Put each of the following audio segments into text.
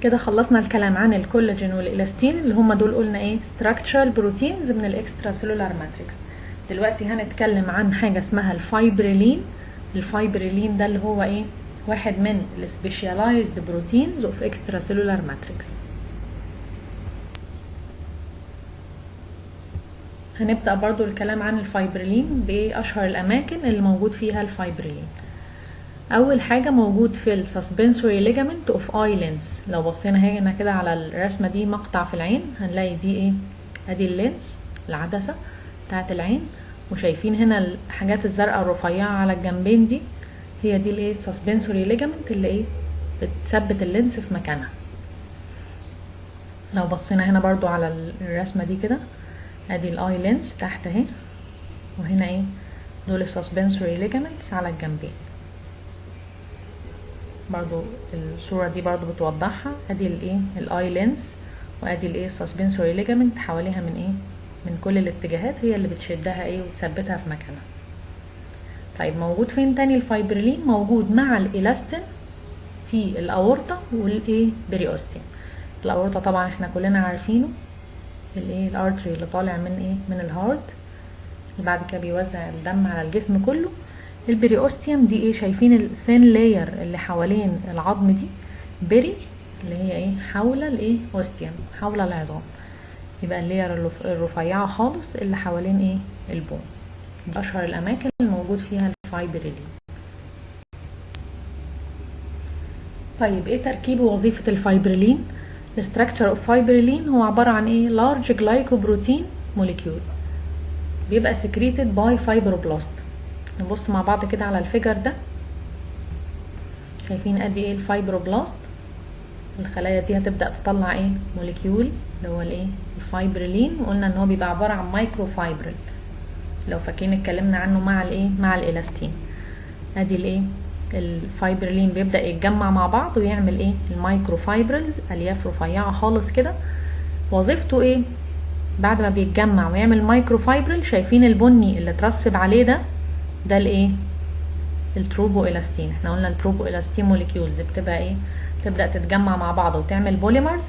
كده خلصنا الكلام عن الكولاجين والالاستين اللي هم دول قلنا ايه structural proteins من الاكسترا سيلولار ماتريكس. دلوقتي هنتكلم عن حاجه اسمها الفايبريلين. الفايبريلين ده اللي هو ايه واحد من السبيشاليزد بروتينز اوف اكسترا سيلولار ماتريكس. هنبدأ برضو الكلام عن الفايبريلين بأشهر الأماكن اللي موجود فيها الفايبريلين. أول حاجة موجود في السسبنسوري ليجامنت اوف اي لينس. لو بصينا هنا كده على الرسمة دي مقطع في العين هنلاقي دي ايه ادي اللينس العدسة بتاعت العين، وشايفين هنا الحاجات الزرقاء الرفيعة على الجنبين دي هي دي الايه السسبنسوري ليجامنت اللي ايه بتثبت اللينس في مكانها. لو بصينا هنا برضو على الرسمة دي كده ادي الاي لينس تحت اهي، وهنا ايه دول السسبنسوري ليجامنتس على الجنبين. برضو الصورة دي برضو بتوضحها ادي الايه الاي لينس وادي الايه السسبنسوري ليجامنت حواليها من ايه من كل الاتجاهات هي اللي بتشدها ايه وتثبتها في مكانها. طيب موجود فين تاني الفايبريلين؟ موجود مع الالاستين في الاورطة والايه بريوستيوم. الاورطة طبعا احنا كلنا عارفينه الايه الارتري اللي طالع من ايه من الهارت اللي بعد كده بيوزع الدم على الجسم كله. البريوستيوم دي ايه شايفين الثين لاير اللي حوالين العظم دي بري اللي هي ايه حول الايه اوستيوم حول العظام، يبقى اللاير الرفيعه خالص اللي حوالين ايه البون. دي اشهر الاماكن اللي موجود فيها الفايبريلين. طيب ايه تركيب ووظيفه الفايبريلين؟ الستراكشر اوف فايبريلين هو عباره عن ايه لارج جلايكوبروتين موليكيول بيبقى سكريتد باي فايبروبلاست. نبص مع بعض كده على الفيجر ده، شايفين ادي ايه الفايبروبلاست. الخلايا دي هتبدا تطلع ايه موليكيول اللي هو الايه الفايبريلين، وقلنا ان هو بيبقى عباره عن مايكرو فايبرل لو فاكرين اتكلمنا عنه مع الايه مع الالاستين. ادي الايه الفايبريلين بيبدا يتجمع مع بعض ويعمل ايه المايكرو فايبرلز الياف رفيعه خالص كده. وظيفته ايه بعد ما بيتجمع ويعمل مايكرو فايبرل؟ شايفين البني اللي اترسب عليه ده الايه التروبو الاستين. احنا قلنا التروبو الاستين موليكيولز بتبقى ايه تبدا تتجمع مع بعض وتعمل بوليمرز،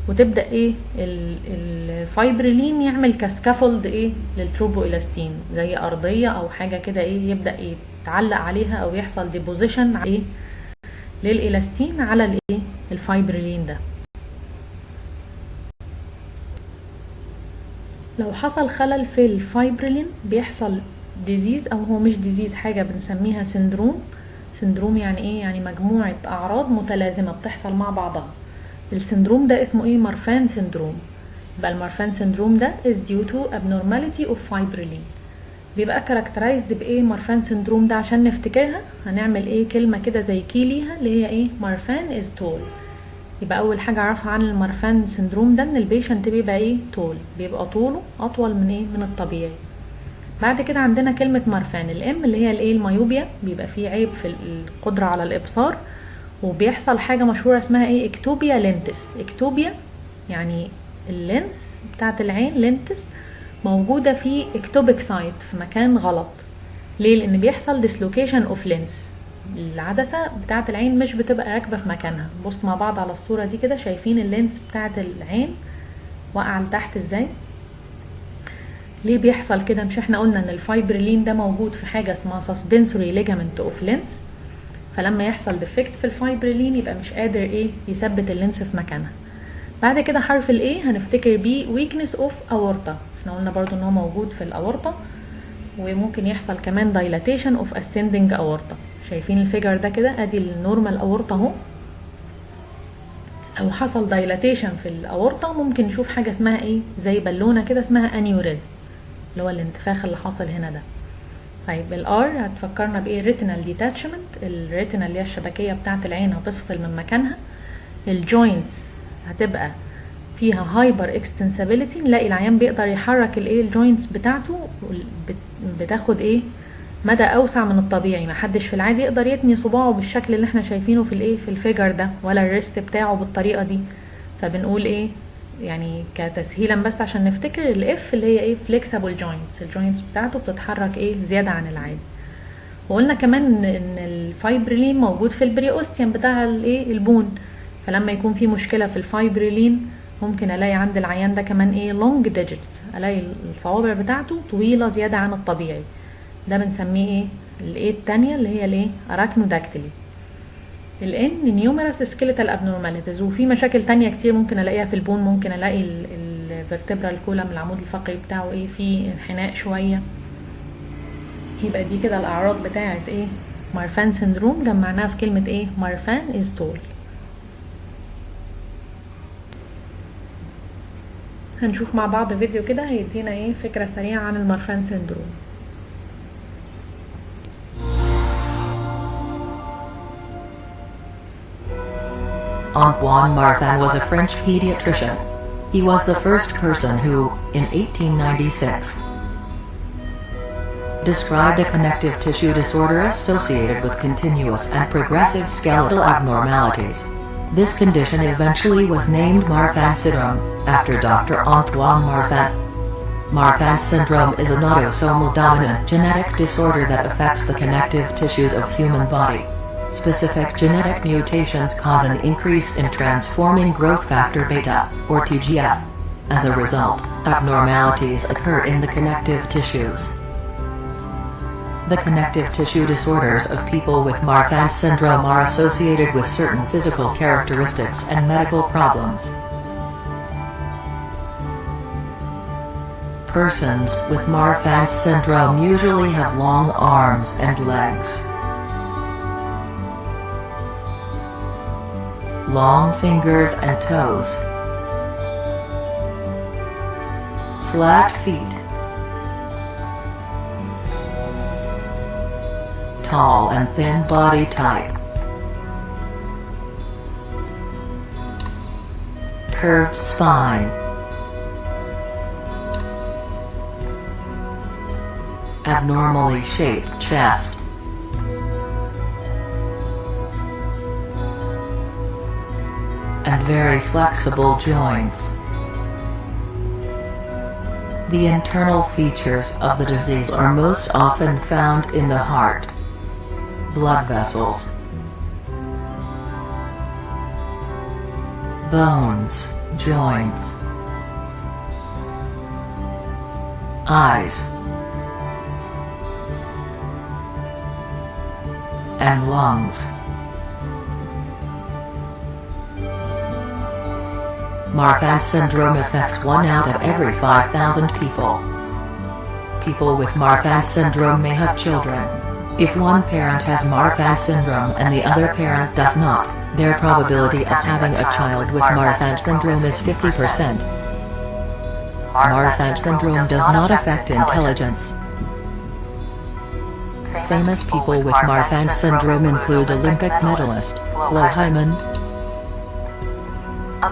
وتبدا ايه الفايبريلين يعمل كسكافولد ايه للتروبو الاستين زي ارضيه او حاجه كده ايه يبدا يتعلق عليها او يحصل ديبوزيشن ايه للالاستين على الايه الفايبريلين ده. لو حصل خلل في الفايبريلين بيحصل ديزيز، او هو مش ديزيز حاجه بنسميها سندروم. سندروم يعني ايه يعني مجموعه اعراض متلازمه بتحصل مع بعضها. السندروم ده اسمه ايه مارفان سندروم. يبقى المارفان سندروم ده is due to abnormality of fibrillin. بيبقى كاركترايزد بايه مارفان سندروم ده؟ عشان نفتكرها هنعمل ايه كلمه كده زي كي ليها اللي هي ايه مارفان is tall. يبقى اول حاجه اعرفها عن المارفان سندروم ده ان البيشنت بيبقى ايه تول، بيبقى طوله اطول من ايه من الطبيعي. بعد كده عندنا كلمه مارفان الام اللي هي الايه المايوبيا، بيبقى فيه عيب في القدره على الابصار، وبيحصل حاجه مشهوره اسمها ايه اكتوبيا لينتس. اكتوبيا يعني اللينس بتاعت العين لينتس موجوده في اكتوبيك سايت في مكان غلط. ليه؟ لان بيحصل ديسلوكيشن اوف لينس، العدسه بتاعه العين مش بتبقى راكبه في مكانها. بص مع بعض على الصوره دي كده شايفين اللينس بتاعه العين واقعه لتحت ازاي. ليه بيحصل كده؟ مش احنا قلنا ان الفايبريلين ده موجود في حاجه اسمها سسبنسوري ليجامنت اوف لينس، فلما يحصل ديفكت في الفايبريلين يبقى مش قادر ايه يثبت اللينس في مكانها. بعد كده حرف الايه هنفتكر بيه ويكنس اوف اورتا. احنا قلنا برضو ان هو موجود في الاورتا، وممكن يحصل كمان دايلاتيشن اوف اسندنج اورتا. شايفين الفيجر ده كده ادي النورمال اورتا اهو، لو حصل دايلاتيشن في الاورتا ممكن نشوف حاجه اسمها ايه زي بالونه كده اسمها انيوريزم اللي هو الانتفاخ اللي حاصل هنا ده. طيب الار هتفكرنا بايه ريتينال ديتاتشمنت، الريتينال اللي هي الشبكيه بتاعه العين هتفصل من مكانها. الجوينتس هتبقى فيها هايبر اكستنسابيليتي، نلاقي العيان بيقدر يحرك الايه الجوينتس بتاعته بتاخد ايه مدى اوسع من الطبيعي. محدش في العادي يقدر يتني صباعه بالشكل اللي احنا شايفينه في الايه في الفيجر ده، ولا الريست بتاعه بالطريقه دي. فبنقول ايه يعني كتسهيلا بس عشان نفتكر الاف اللي هي ايه فليكسبل جوينتس، الجوينتس بتاعته بتتحرك ايه زياده عن العادي. وقلنا كمان ان الفايبريلين موجود في البريوستيوم بتاع الايه البون، فلما يكون في مشكلة في الفايبريلين ممكن الاقي عند العيان ده كمان ايه لونج ديجيتس، الاقي الصوابع بتاعته طويلة زيادة عن الطبيعي. ده بنسميه ايه الايه التانية اللي هي الايه اراكنوداكتيلي. الان نيوميرس سكيليتال ابنورماليتيز. وفي مشاكل تانية كتير ممكن الاقيها في البون. ممكن الاقي الفرتبرال كولم العمود الفقري بتاعه ايه فيه انحناء شوية. يبقى دي كده الاعراض بتاعه ايه مارفان سندروم، جمعناها في كلمة ايه مارفان از تول. هنشوف مع بعض فيديو كده هيدينا ايه فكرة سريعة عن المارفان سندروم. Antoine Marfan was a French pediatrician. He was the first person who, in 1896, described a connective tissue disorder associated with continuous and progressive skeletal abnormalities. This condition eventually was named Marfan syndrome, after Dr. Antoine Marfan. Marfan syndrome is an autosomal dominant genetic disorder that affects the connective tissues of human body. Specific genetic mutations cause an increase in transforming growth factor beta, or TGF. As a result, abnormalities occur in the connective tissues. The connective tissue disorders of people with Marfan syndrome are associated with certain physical characteristics and medical problems. Persons with Marfan syndrome usually have long arms and legs, long fingers and toes, flat feet, tall and thin body type, curved spine, abnormally shaped chest, and very flexible joints. The internal features of the disease are most often found in the heart, blood vessels, bones, joints, eyes, and lungs. Marfan syndrome affects 1 out of every 5,000 people. People with Marfan syndrome may have children. If one parent has Marfan syndrome and the other parent does not, their probability of having a child with Marfan syndrome is 50%. Marfan syndrome does not affect intelligence. Famous people with Marfan syndrome include Olympic medalist Flo Hyman,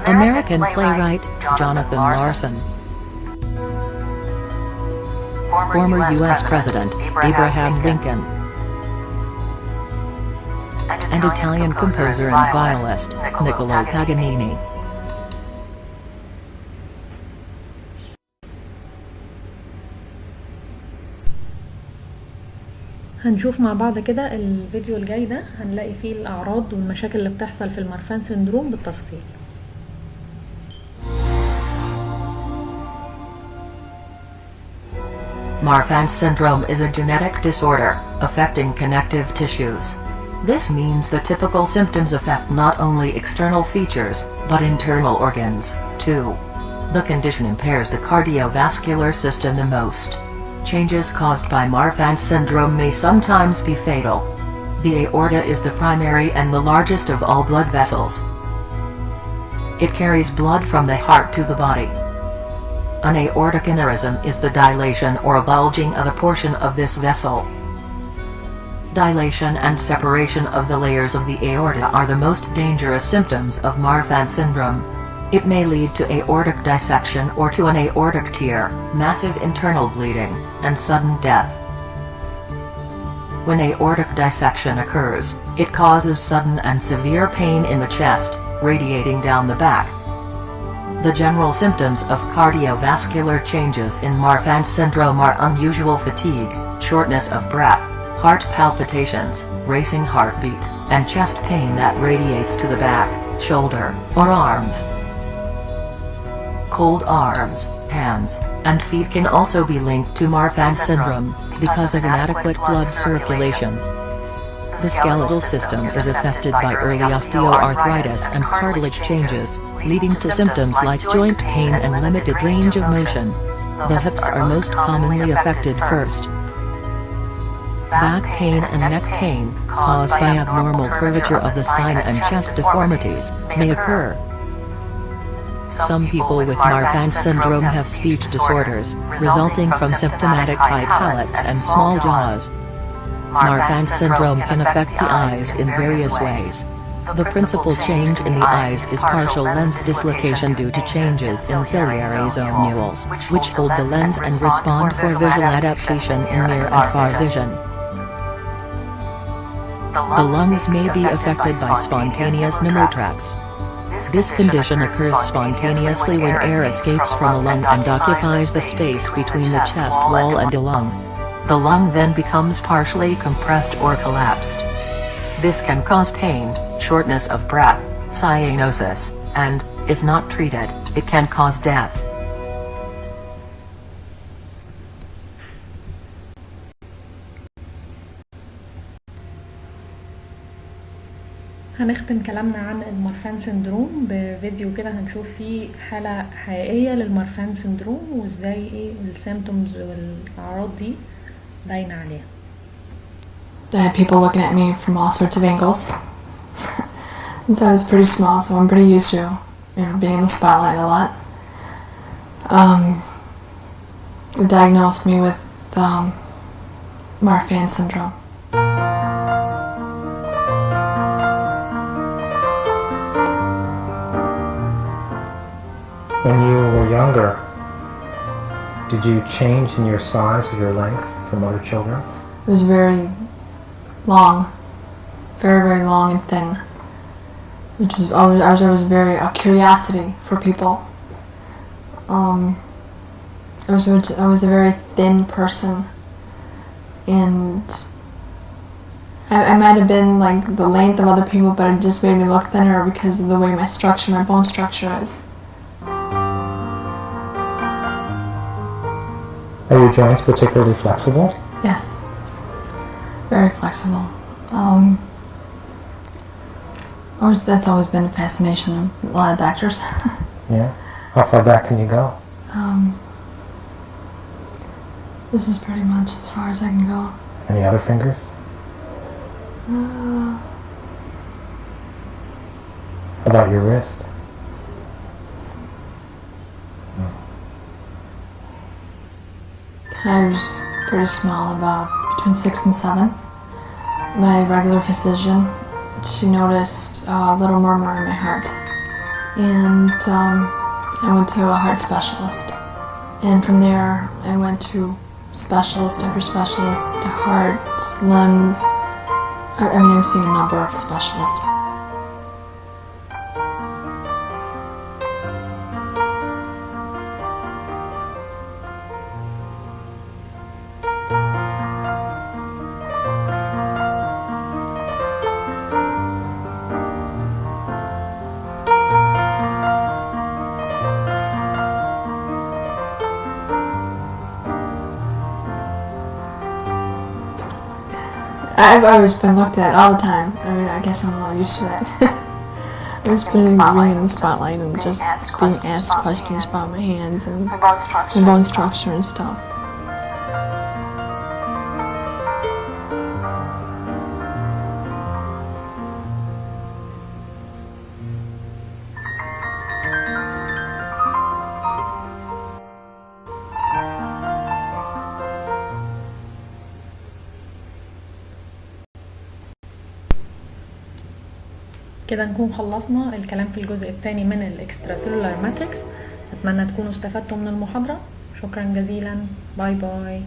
American playwright Jonathan Larson, former U.S. President Abraham Lincoln, and Italian composer and violist Niccolo Paganini. هنشوف مع بعض كده الفيديو الجاي ده، هنلاقي فيه الأعراض والمشاكل اللي بتحصل في المارفان سندروم بالتفصيل. Marfan syndrome is a genetic disorder affecting connective tissues. This means the typical symptoms affect not only external features, but internal organs, too. The condition impairs the cardiovascular system the most. Changes caused by Marfan syndrome may sometimes be fatal. The aorta is the primary and the largest of all blood vessels. It carries blood from the heart to the body. An aortic aneurysm is the dilation or bulging of a portion of this vessel. Dilation and separation of the layers of the aorta are the most dangerous symptoms of Marfan syndrome. It may lead to aortic dissection or to an aortic tear, massive internal bleeding, and sudden death. When aortic dissection occurs, it causes sudden and severe pain in the chest, radiating down the back. The general symptoms of cardiovascular changes in Marfan syndrome are unusual fatigue, shortness of breath, heart palpitations, racing heartbeat, and chest pain that radiates to the back, shoulder, or arms. Cold arms, hands, and feet can also be linked to Marfan syndrome because of inadequate blood circulation. The skeletal system is affected by early osteoarthritis and cartilage changes, leading to symptoms like joint pain and limited range of motion. The hips are most commonly affected first. Back pain and neck pain, caused by abnormal curvature of the spine and chest deformities, may occur. Some people with Marfan syndrome have speech disorders, resulting from symptomatic high palates and small jaws. Marfan syndrome can affect the eyes in various ways. The principal change in the eyes is partial lens dislocation due to changes in ciliary zonules, which hold the lens and respond for visual adaptation in near and far vision. The lungs may be affected by spontaneous pneumothorax. This condition occurs spontaneously when air escapes from a lung and occupies the space between the chest wall and a lung. The lung then becomes partially compressed or collapsed. This can cause pain, shortness of breath, cyanosis, and, if not treated, it can cause death. هنختم كلامنا عن المارفان سندروم بفيديو كده هنشوف فيه حالة حقيقية للمارفان سندروم وازاي ايه السيمتومز والأعراض دي باينة عليها. I had people looking at me from all sorts of angles. Since I was pretty small, so I'm pretty used to, being in the spotlight a lot. They diagnosed me with Marfan syndrome. When you were younger, did you change in your size or your length from other children? It was very long, very, very long and thin, which was I was very a curiosity for people. I was a very thin person, and I might have been like the length of other people, but it just made me look thinner because of the way my bone structure is. Are your joints particularly flexible? Yes, very flexible. That's always been a fascination of a lot of doctors. Yeah? How far back can you go? This is pretty much as far as I can go. Any other fingers? Uh, How about your wrist? I was pretty small, about between 6 and 7. My regular physician, she noticed a little murmur in my heart, and I went to a heart specialist, and from there I went to specialist after specialist, to heart, lungs. I've seen a number of specialists. I've always been looked at all the time. I guess I'm a little used to that. I've always been being in the spotlight and just being asked questions about my hands and my bone structure and stuff. كده نكون خلصنا الكلام في الجزء الثاني من الاكسترا سيلولار ماتريكس. اتمنى تكونوا استفدتوا من المحاضرة. شكرا جزيلا. باي باي.